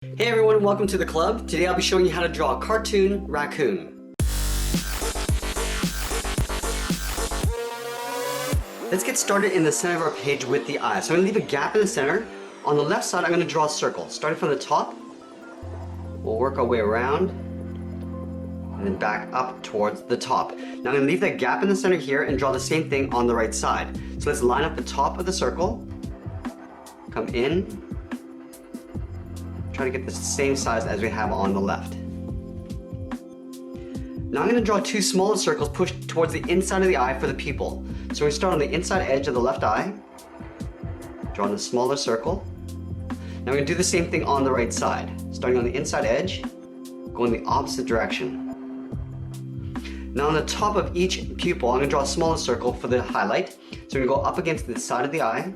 Hey everyone, and welcome to the club. Today I'll be showing you how to draw a cartoon raccoon. Let's get started in the center of our page with the eye. So I'm going to leave a gap in the center. On the left side I'm going to draw a circle. Starting from the top, we'll work our way around and then back up towards the top. Now I'm going to leave that gap in the center here and draw the same thing on the right side. So let's line up the top of the circle, come in, try to get the same size as we have on the left. Now I'm going to draw two smaller circles pushed towards the inside of the eye for the pupil. So we start on the inside edge of the left eye, drawing a smaller circle. Now we're going to do the same thing on the right side. Starting on the inside edge, going the opposite direction. Now on the top of each pupil, I'm going to draw a smaller circle for the highlight. So we're going to go up against the side of the eye,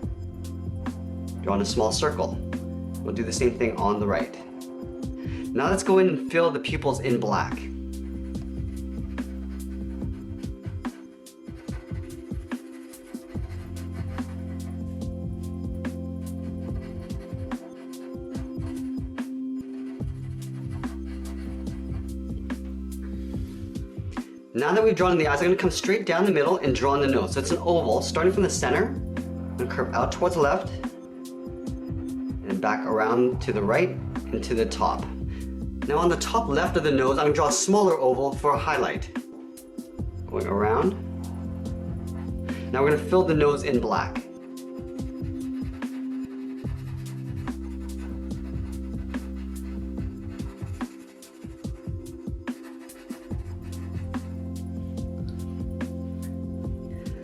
drawing a small circle. We'll do the same thing on the right. Now let's go in and fill the pupils in black. Now that we've drawn the eyes, I'm going to come straight down the middle and draw in the nose. So it's an oval, starting from the center, and curve out towards the left, and back around to the right and to the top. Now on the top left of the nose, I'm going to draw a smaller oval for a highlight. Going around. Now we're going to fill the nose in black.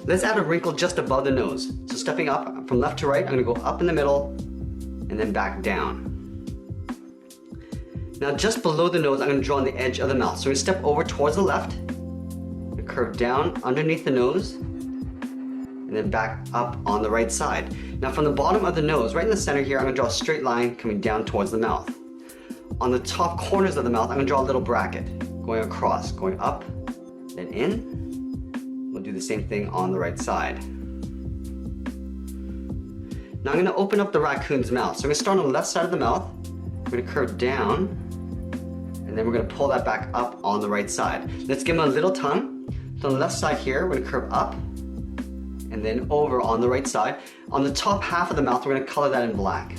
Let's add a wrinkle just above the nose. So stepping up from left to right, I'm going to go up in the middle and then back down. Now just below the nose, I'm going to draw on the edge of the mouth. So we're going to step over towards the left, and curve down underneath the nose, and then back up on the right side. Now from the bottom of the nose, right in the center here, I'm going to draw a straight line coming down towards the mouth. On the top corners of the mouth, I'm going to draw a little bracket, going across, going up, then in. We'll do the same thing on the right side. Now I'm going to open up the raccoon's mouth. So I'm going to start on the left side of the mouth. We're going to curve down, and then we're going to pull that back up on the right side. Let's give him a little tongue. So on the left side here, we're going to curve up, and then over on the right side. On the top half of the mouth, we're going to color that in black.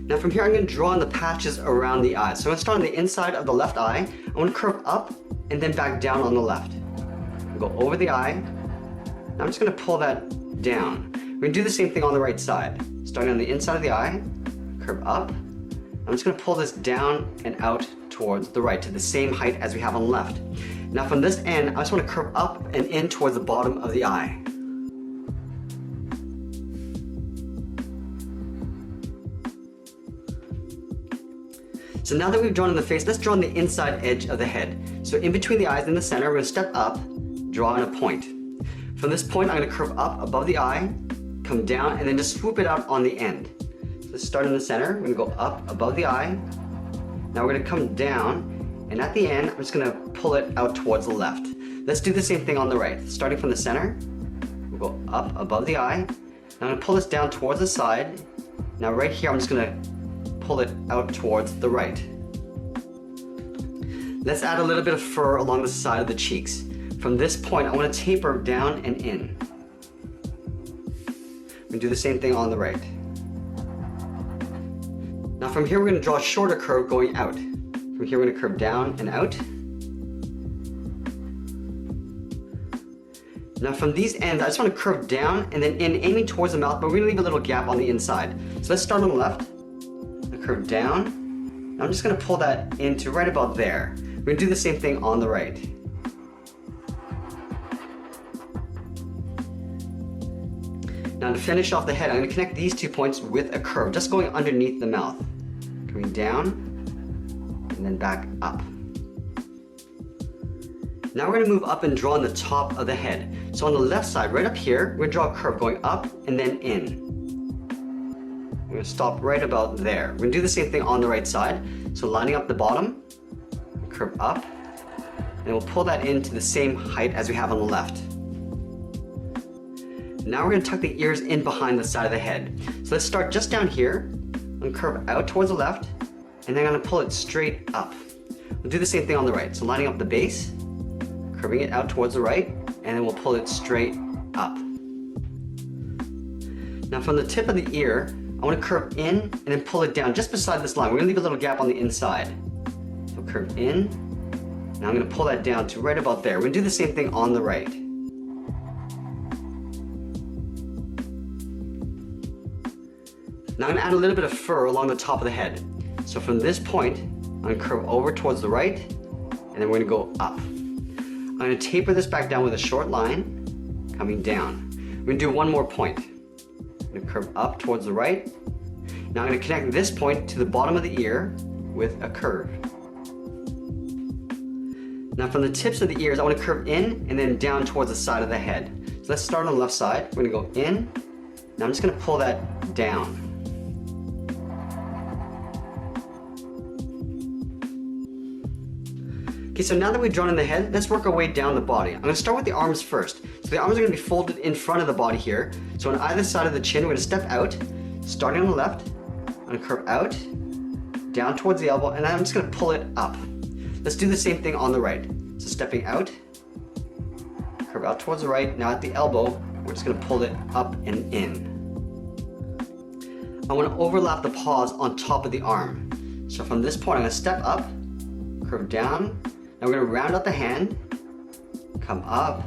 Now from here, I'm going to draw in the patches around the eyes. So I'm going to start on the inside of the left eye. I'm going to curve up and then back down on the left. Go over the eye. Now I'm just going to pull that down. We're going to do the same thing on the right side. Starting on the inside of the eye, curve up. I'm just going to pull this down and out towards the right to the same height as we have on the left. Now from this end, I just want to curve up and in towards the bottom of the eye. So now that we've drawn in the face, let's draw on the inside edge of the head. So in between the eyes and the center, we're going to step up, draw in a point. From this point, I'm going to curve up above the eye, come down, and then just swoop it out on the end. So let's start in the center. We're going to go up above the eye. Now we're going to come down, and at the end, I'm just going to pull it out towards the left. Let's do the same thing on the right. Starting from the center, we'll go up above the eye. Now I'm going to pull this down towards the side. Now right here, I'm just going to pull it out towards the right. Let's add a little bit of fur along the side of the cheeks. From this point, I want to taper down and in. We do the same thing on the right. Now from here, we're going to draw a shorter curve going out. From here, we're going to curve down and out. Now from these ends, I just want to curve down and then in, aiming towards the mouth, but we're going to leave a little gap on the inside. So let's start on the left. Curve down. Now I'm just going to pull that into right about there. We're going to do the same thing on the right. Now to finish off the head, I'm going to connect these 2 points with a curve, just going underneath the mouth. Coming down and then back up. Now we're going to move up and draw on the top of the head. So on the left side, right up here, we're going to draw a curve going up and then in. We're going to stop right about there. We're going to do the same thing on the right side. So lining up the bottom, curve up, and we'll pull that into the same height as we have on the left. Now we're going to tuck the ears in behind the side of the head. So let's start just down here and curve out towards the left, and then I'm going to pull it straight up. We'll do the same thing on the right. So lining up the base, curving it out towards the right, and then we'll pull it straight up. Now from the tip of the ear, I want to curve in and then pull it down just beside this line. We're going to leave a little gap on the inside. So curve in. Now I'm going to pull that down to right about there. We're going to do the same thing on the right. Now I'm going to add a little bit of fur along the top of the head. So from this point, I'm going to curve over towards the right, and then we're going to go up. I'm going to taper this back down with a short line, coming down. We're going to do one more point. I'm going to curve up towards the right. Now I'm going to connect this point to the bottom of the ear with a curve. Now from the tips of the ears, I want to curve in and then down towards the side of the head. So let's start on the left side. We're going to go in. Now I'm just going to pull that down. Okay, so now that we've drawn in the head, let's work our way down the body. I'm going to start with the arms first. So the arms are going to be folded in front of the body here. So on either side of the chin, we're going to step out, starting on the left. I'm going to curve out, down towards the elbow, and then I'm just going to pull it up. Let's do the same thing on the right. So stepping out, curve out towards the right. Now at the elbow, we're just going to pull it up and in. I want to overlap the paws on top of the arm. So from this point, I'm going to step up, curve down. Now we're going to round out the hand, come up,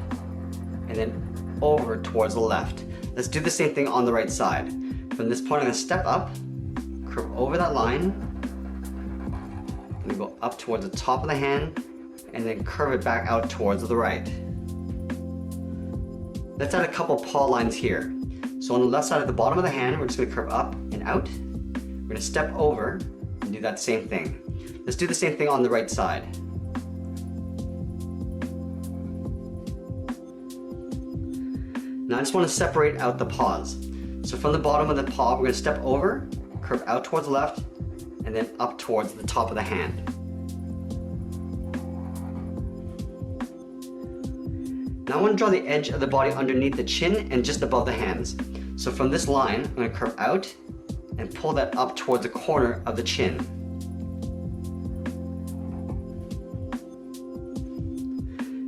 and then over towards the left. Let's do the same thing on the right side. From this point, I'm going to step up, curve over that line, and then go up towards the top of the hand, and then curve it back out towards the right. Let's add a couple paw lines here. So on the left side at the bottom of the hand, we're just going to curve up and out. We're going to step over and do that same thing. Let's do the same thing on the right side. Now I just want to separate out the paws. So from the bottom of the paw, we're going to step over, curve out towards the left, and then up towards the top of the hand. Now I want to draw the edge of the body underneath the chin and just above the hands. So from this line, I'm going to curve out and pull that up towards the corner of the chin.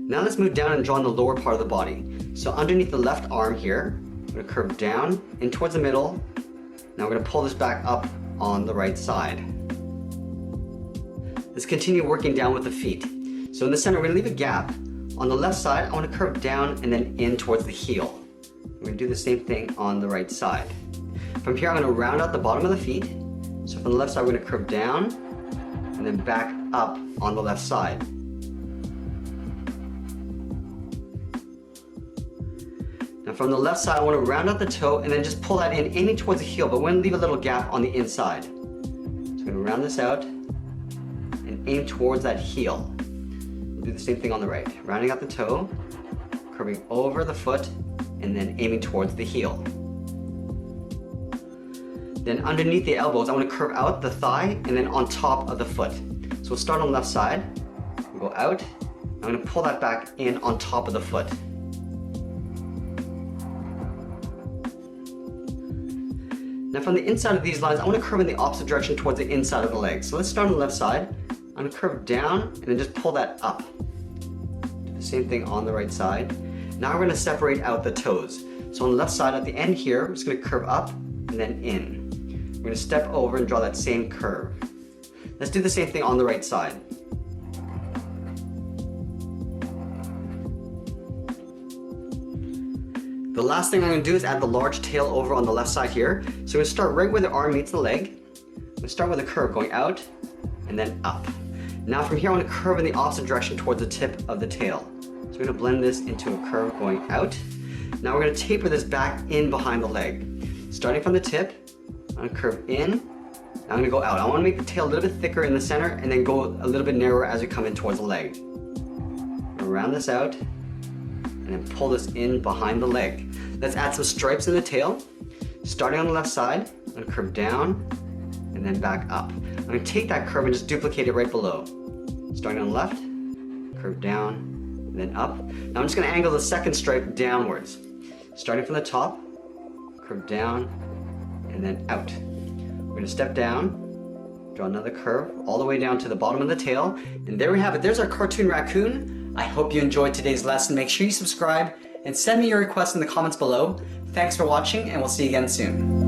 Now let's move down and draw in the lower part of the body. So underneath the left arm here, I'm going to curve down in towards the middle. Now we're going to pull this back up on the right side. Let's continue working down with the feet. So in the center, we're going to leave a gap. On the left side, I want to curve down and then in towards the heel. We're going to do the same thing on the right side. From here, I'm going to round out the bottom of the feet. So from the left side, we're going to curve down and then back up on the left side. Now from the left side, I want to round out the toe and then just pull that in, aiming towards the heel, but we're going to leave a little gap on the inside. So I'm going to round this out and aim towards that heel. We'll do the same thing on the right. Rounding out the toe, curving over the foot, and then aiming towards the heel. Then underneath the elbows, I want to curve out the thigh and then on top of the foot. So we'll start on the left side, we'll go out, I'm going to pull that back in on top of the foot. Now from the inside of these lines, I want to curve in the opposite direction towards the inside of the leg. So let's start on the left side. I'm going to curve down and then just pull that up. Do the same thing on the right side. Now we're going to separate out the toes. So on the left side at the end here, we're just going to curve up and then in. We're going to step over and draw that same curve. Let's do the same thing on the right side. The last thing I'm going to do is add the large tail over on the left side here. So we're going to start right where the arm meets the leg. I'm going to start with a curve going out and then up. Now from here I want to curve in the opposite direction towards the tip of the tail. So we're going to blend this into a curve going out. Now we're going to taper this back in behind the leg. Starting from the tip, I'm going to curve in. Now I'm going to go out. I want to make the tail a little bit thicker in the center and then go a little bit narrower as we come in towards the leg. I'm going to round this out and then pull this in behind the leg. Let's add some stripes in the tail. Starting on the left side, I'm going to curve down and then back up. I'm going to take that curve and just duplicate it right below. Starting on the left, curve down and then up. Now I'm just going to angle the second stripe downwards. Starting from the top, curve down, and then out. We're gonna step down, draw another curve all the way down to the bottom of the tail, and there we have it. There's our cartoon raccoon. I hope you enjoyed today's lesson. Make sure you subscribe and send me your requests in the comments below. Thanks for watching, and we'll see you again soon.